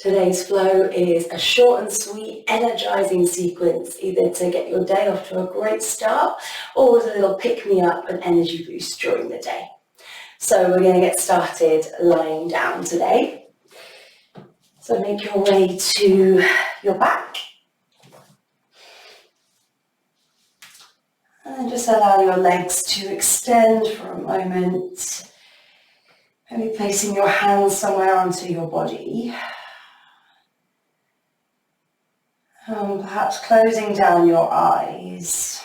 Today's flow is a short and sweet, energizing sequence, either to get your day off to a great start or with a little pick-me-up and energy boost during the day. So we're going to get started lying down today. So make your way to your back. And just allow your legs to extend for a moment. Maybe placing your hands somewhere onto your body. Perhaps closing down your eyes.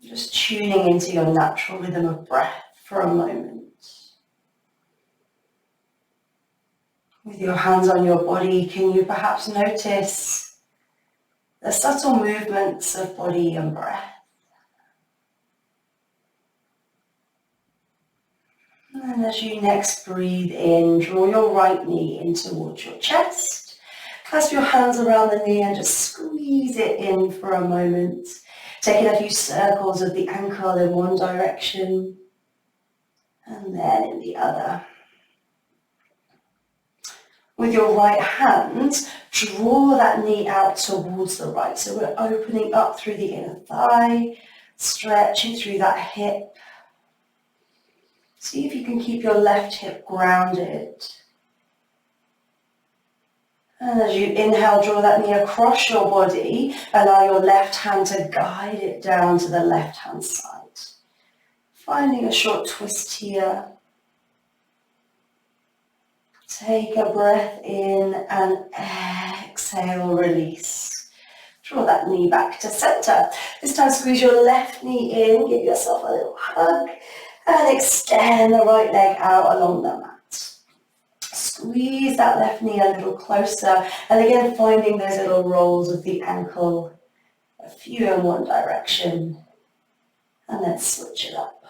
Just tuning into your natural rhythm of breath for a moment. With your hands on your body, can you perhaps notice the subtle movements of body and breath? And as you next breathe in, draw your right knee in towards your chest. Clasp your hands around the knee and just squeeze it in for a moment. Taking a few circles of the ankle in one direction and then in the other. With your right hand, draw that knee out towards the right. So we're opening up through the inner thigh, stretching through that hip. See if you can keep your left hip grounded. And as you inhale, draw that knee across your body. Allow your left hand to guide it down to the left-hand side. Finding a short twist here. Take a breath in and exhale, release. Draw that knee back to center. This time squeeze your left knee in, give yourself a little hug, and extend the right leg out along the mat. Squeeze that left knee a little closer, and again finding those little rolls of the ankle, a few in one direction, and then switch it up.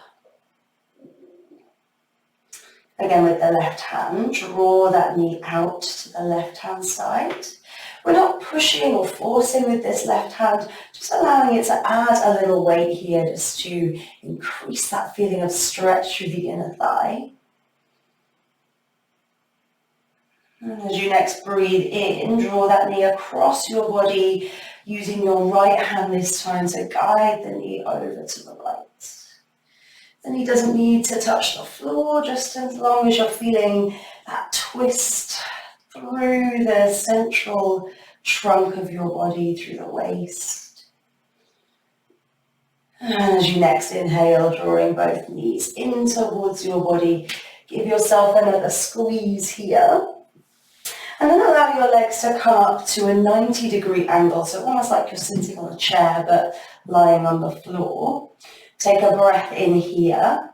Again with the left hand, draw that knee out to the left hand side. We're not pushing or forcing with this left hand, just allowing it to add a little weight here just to increase that feeling of stretch through the inner thigh. And as you next breathe in, draw that knee across your body, using your right hand this time to guide the knee over to the right. The knee doesn't need to touch the floor, just as long as you're feeling that twist through the central trunk of your body, through the waist. And as you next inhale, drawing both knees in towards your body, give yourself another squeeze here. And then allow your legs to come up to a 90-degree angle, so almost like you're sitting on a chair but lying on the floor. Take a breath in here,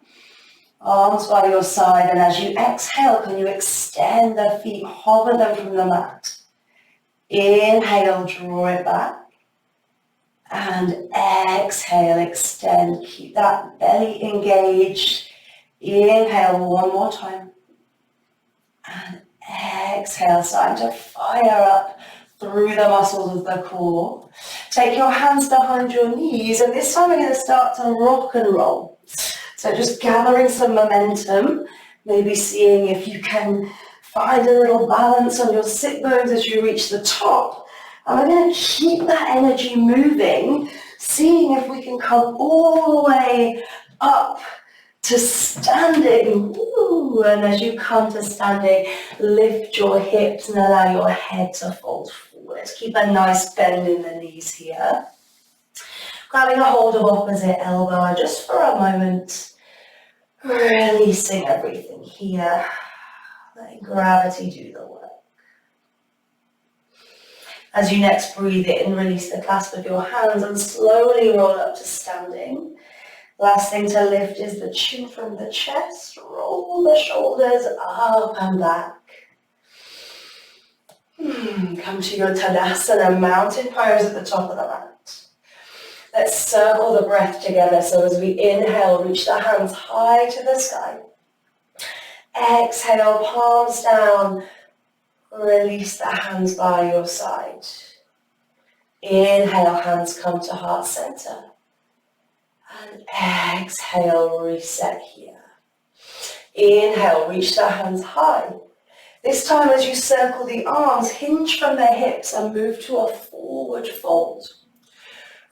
arms by your side, and as you exhale, can you extend the feet, hover them from the mat. Inhale, draw it back, and exhale, extend. Keep that belly engaged. Inhale one more time, and exhale, starting to fire up through the muscles of the core. Take your hands behind your knees, and this time we're going to start to rock and roll. So just gathering some momentum, maybe seeing if you can find a little balance on your sit bones as you reach the top. And we're going to keep that energy moving, seeing if we can come all the way up to standing. Ooh, and as you come to standing, lift your hips and allow your head to fold forward. Keep a nice bend in the knees here. Grabbing a hold of opposite elbow just for a moment. Releasing everything here. Letting gravity do the work. As you next breathe in, release the clasp of your hands and slowly roll up to standing. Last thing to lift is the chin from the chest. Roll the shoulders up and back. Come to your Tadasana, mountain pose at the top of the mat. Let's circle the breath together. So as we inhale, reach the hands high to the sky. Exhale, palms down. Release the hands by your side. Inhale, hands come to heart center. And exhale, reset here. Inhale, reach the hands high. This time as you circle the arms, hinge from the hips and move to a forward fold.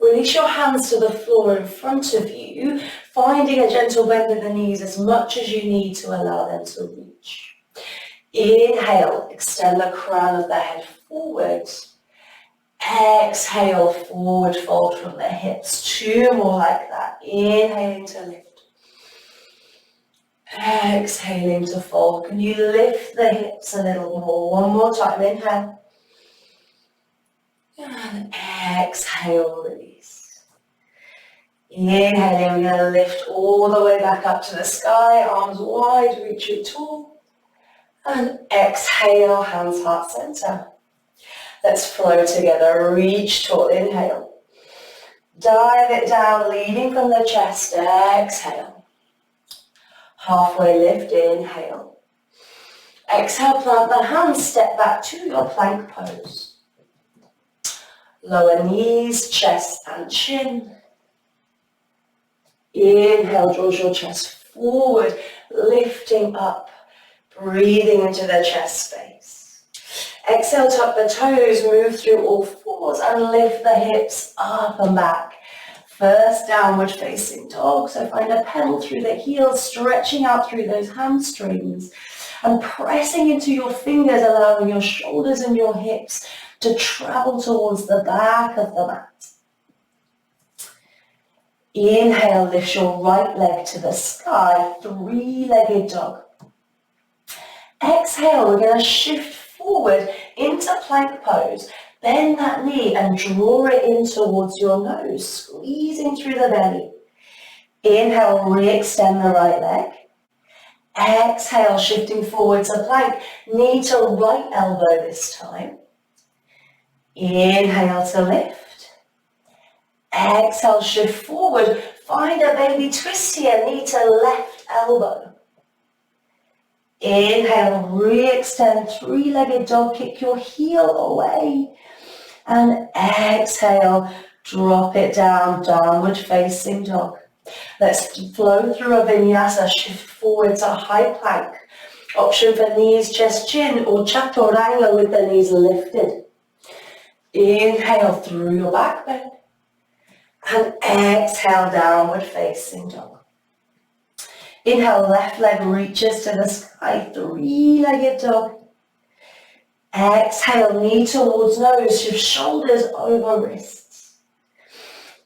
Release your hands to the floor in front of you, finding a gentle bend in the knees as much as you need to allow them to reach. Inhale, extend the crown of the head forward. Exhale, forward fold from the hips. 2 more like that. Inhaling to lift. Exhaling to fold. Can you lift the hips a little more? 1 more time. Inhale. And exhale, release. Inhaling, we're going to lift all the way back up to the sky. Arms wide, reaching tall. And exhale, hands heart center. Let's flow together. Reach tall. Inhale. Dive it down, leading from the chest. Exhale. Halfway lift, inhale. Exhale, plant the hands, step back to your plank pose. Lower knees, chest and chin. Inhale, draws your chest forward, lifting up, breathing into the chest space. Exhale, tuck the toes, move through all fours and lift the hips up and back. First downward facing dog, so find a pedal through the heels, stretching out through those hamstrings and pressing into your fingers, allowing your shoulders and your hips to travel towards the back of the mat. Inhale, lift your right leg to the sky, 3-legged dog. Exhale, we're going to shift forward into plank pose. Bend that knee and draw it in towards your nose, squeezing through the belly. Inhale, re-extend the right leg. Exhale, shifting forward to plank, knee to right elbow this time. Inhale to lift. Exhale, shift forward, find a baby twist here, knee to left elbow. Inhale, re-extend, 3-legged dog, kick your heel away. And exhale, drop it down, downward facing dog. Let's flow through a vinyasa, shift forward to high plank. Option for knees, chest, chin, or chaturanga with the knees lifted. Inhale through your back bend. And exhale, downward facing dog. Inhale, left leg reaches to the sky, 3-legged dog. Exhale, knee towards nose, shift shoulders over wrists.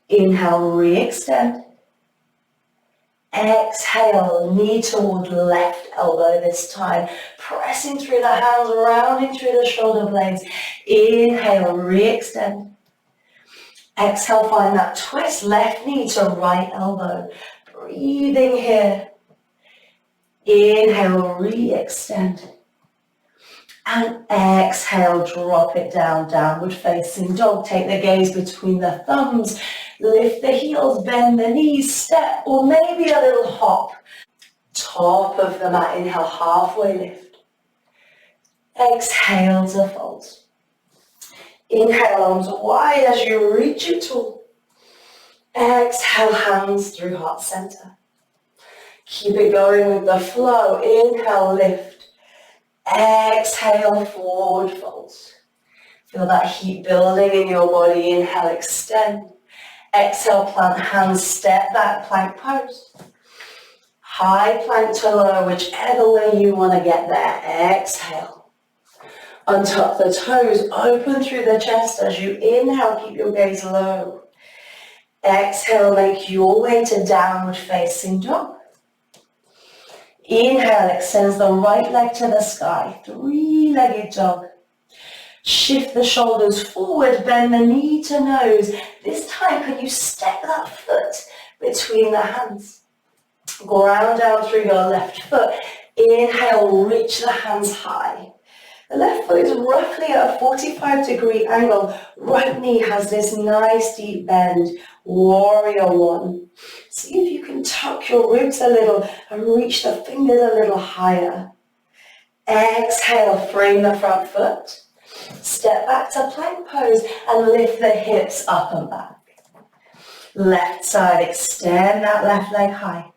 Inhale, re-extend. Exhale, knee toward left elbow this time. Pressing through the hands, rounding through the shoulder blades. Inhale, re-extend. Exhale, find that twist, left knee to right elbow. Breathing here. Inhale, re-extend. And exhale, drop it down, downward facing dog. Take the gaze between the thumbs. Lift the heels, bend the knees, step, or maybe a little hop. Top of the mat, inhale, halfway lift. Exhale to fold. Inhale, arms wide as you reach it tall. Exhale, hands through heart center. Keep it going with the flow. Inhale, lift. Exhale, forward folds. Feel that heat building in your body. Inhale, extend. Exhale, plant hands, step back, plank pose. High plank to low, whichever way you want to get there. Exhale. Untuck the toes, open through the chest as you inhale, keep your gaze low. Exhale, make your way to downward facing dog. Inhale, extends the right leg to the sky, 3-legged dog. Shift the shoulders forward, bend the knee to nose. This time, can you step that foot between the hands? Ground down through your left foot. Inhale, reach the hands high. The left foot is roughly at a 45-degree angle. Right knee has this nice deep bend. Warrior one. See if you can tuck your ribs a little and reach the fingers a little higher. Exhale, frame the front foot. Step back to plank pose and lift the hips up and back. Left side, extend that left leg high.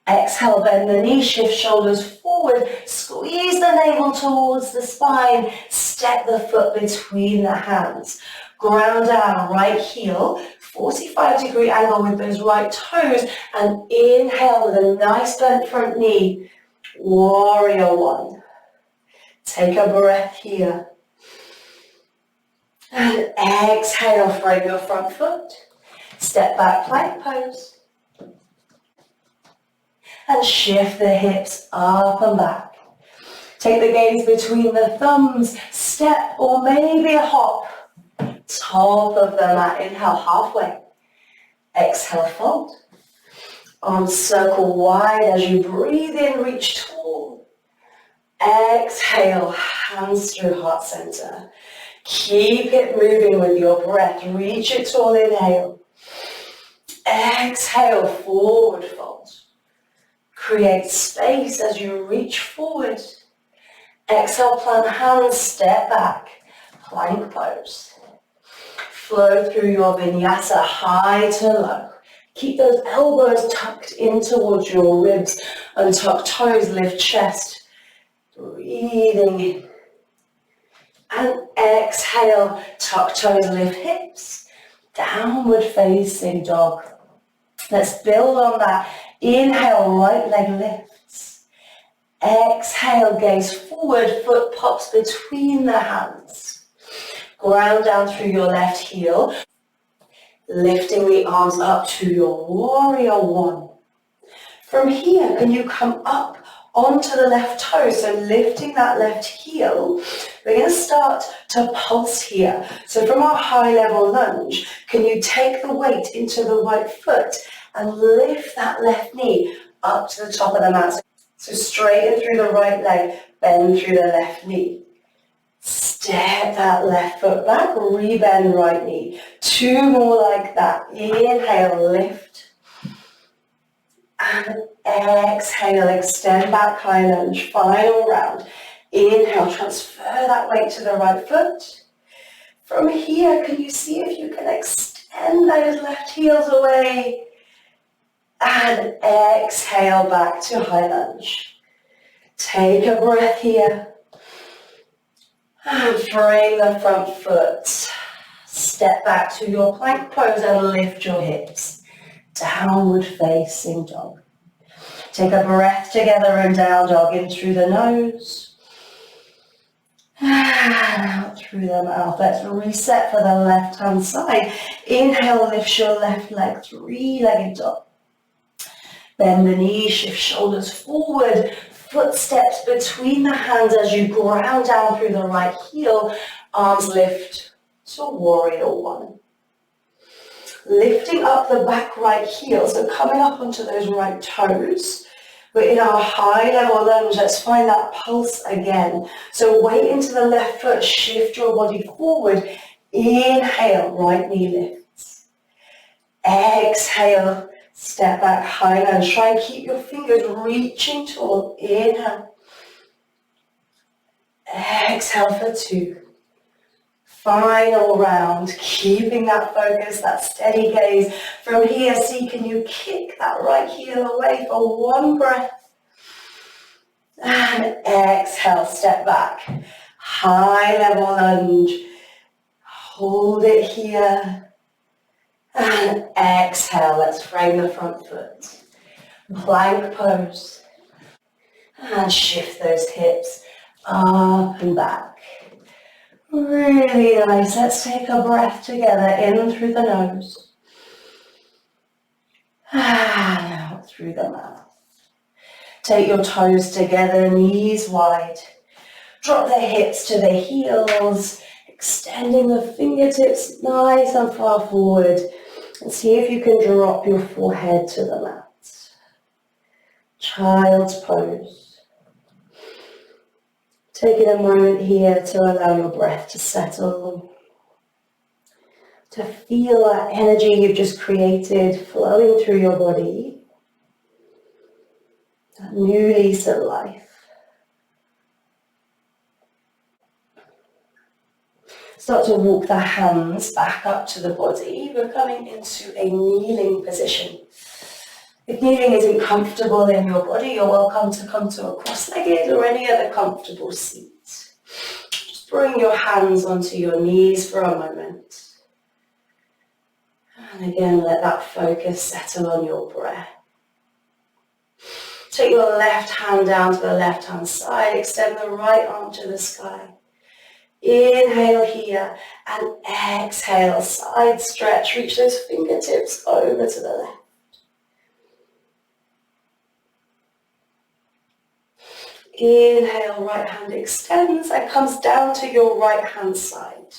Exhale, bend the knee, shift shoulders forward. forward, squeeze the navel towards the spine, step the foot between the hands. Ground down, right heel, 45-degree angle with those right toes, and inhale with a nice bent front knee, warrior one. Take a breath here. And exhale, frame your front foot. Step back, plank pose. And shift the hips up and back. Take the gaze between the thumbs, step or maybe a hop. Top of the mat, inhale halfway. Exhale, fold. Arms circle wide as you breathe in, reach tall. Exhale, hands through heart center. Keep it moving with your breath. Reach it tall, inhale. Exhale, forward fold. Create space as you reach forward. Exhale, plant hands, step back. Plank pose. Flow through your vinyasa, high to low. Keep those elbows tucked in towards your ribs. Untuck toes, lift chest. Breathing in. And exhale, tuck toes, lift hips. Downward facing dog. Let's build on that. Inhale, right leg lifts. Exhale, gaze forward, foot pops between the hands. Ground down through your left heel, lifting the arms up to your warrior one. From here, can you come up onto the left toe, so lifting that left heel. We're going to start to pulse here. So from our high level lunge, can you take the weight into the right foot and lift that left knee up to the top of the mat. So straighten through the right leg, bend through the left knee. Step that left foot back, rebend right knee. 2 more like that. Inhale, lift. And exhale, extend back high lunge. Final round. Inhale, transfer that weight to the right foot. From here, can you see if you can extend those left heels away? And exhale back to high lunge. Take a breath here. And frame the front foot. Step back to your plank pose and lift your hips. Downward facing dog. Take a breath together and down dog in through the nose. And out through the mouth. Let's reset for the left hand side. Inhale, lift your left leg, 3-legged dog. Bend the knees, shift shoulders forward. Footsteps between the hands as you ground down through the right heel. Arms lift to warrior one. Lifting up the back right heel, so coming up onto those right toes. We're in our high level lunge. Let's find that pulse again. So weight into the left foot, shift your body forward. Inhale, right knee lifts. Exhale, step back, high lunge. Try and keep your fingers reaching tall. Inhale. Exhale for 2. Final round, keeping that focus, that steady gaze. From here, see, can you kick that right heel away for 1 breath? And exhale, step back. High level lunge. Hold it here. And exhale, let's frame the front foot. Plank pose. And shift those hips up and back. Really nice. Let's take a breath together in through the nose. And out through the mouth. Take your toes together, knees wide. Drop the hips to the heels, extending the fingertips nice and far forward. And see if you can drop your forehead to the mat. Child's pose. Taking a moment here to allow your breath to settle, to feel that energy you've just created flowing through your body, that new lease of life. Start to walk the hands back up to the body. We're coming into a kneeling position. If kneeling isn't comfortable in your body, you're welcome to come to a cross-legged or any other comfortable seat. Just bring your hands onto your knees for a moment. And again, let that focus settle on your breath. Take your left hand down to the left-hand side. Extend the right arm to the sky. Inhale here and exhale, side stretch. Reach those fingertips over to the left. Inhale, right hand extends and comes down to your right hand side.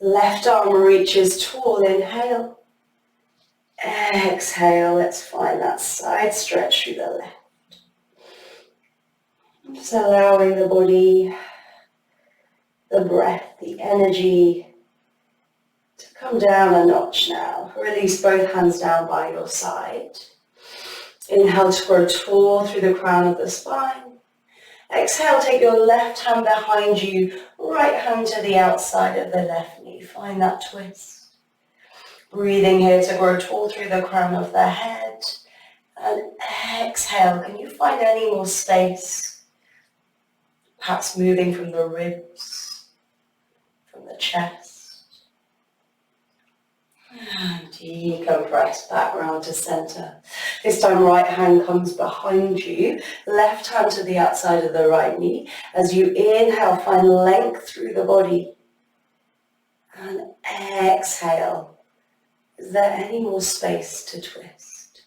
Left arm reaches tall, inhale. Exhale, let's find that side stretch through the left. Just allowing the body, the breath, the energy to come down a notch now. Release both hands down by your side. Inhale to grow tall through the crown of the spine. Exhale, take your left hand behind you, right hand to the outside of the left knee. Find that twist. Breathing here to grow tall through the crown of the head. And exhale, can you find any more space? Perhaps moving from the ribs, from the chest. And decompress back round to center. This time right hand comes behind you, left hand to the outside of the right knee. As you inhale, find length through the body. And exhale. Is there any more space to twist?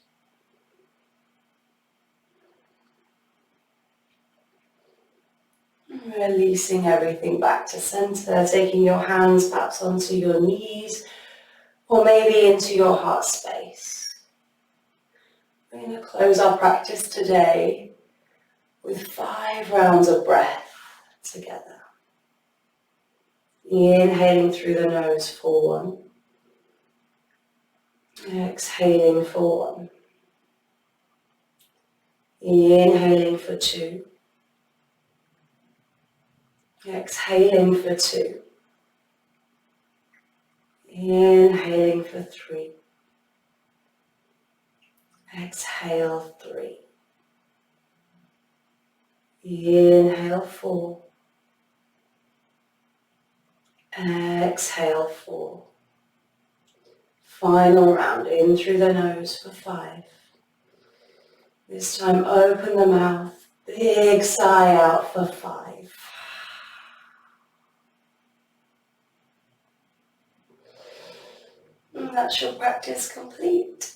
Releasing everything back to center, taking your hands perhaps onto your knees, or maybe into your heart space. We're going to close our practice today with 5 rounds of breath together. Inhaling through the nose for 1. Exhaling for 1. Inhaling for 2. Exhaling for 2. Inhaling for 3. Exhale 3. Inhale 4. Exhale 4. Final round in through the nose for 5. This time open the mouth, big sigh out for 5. And that's your practice complete.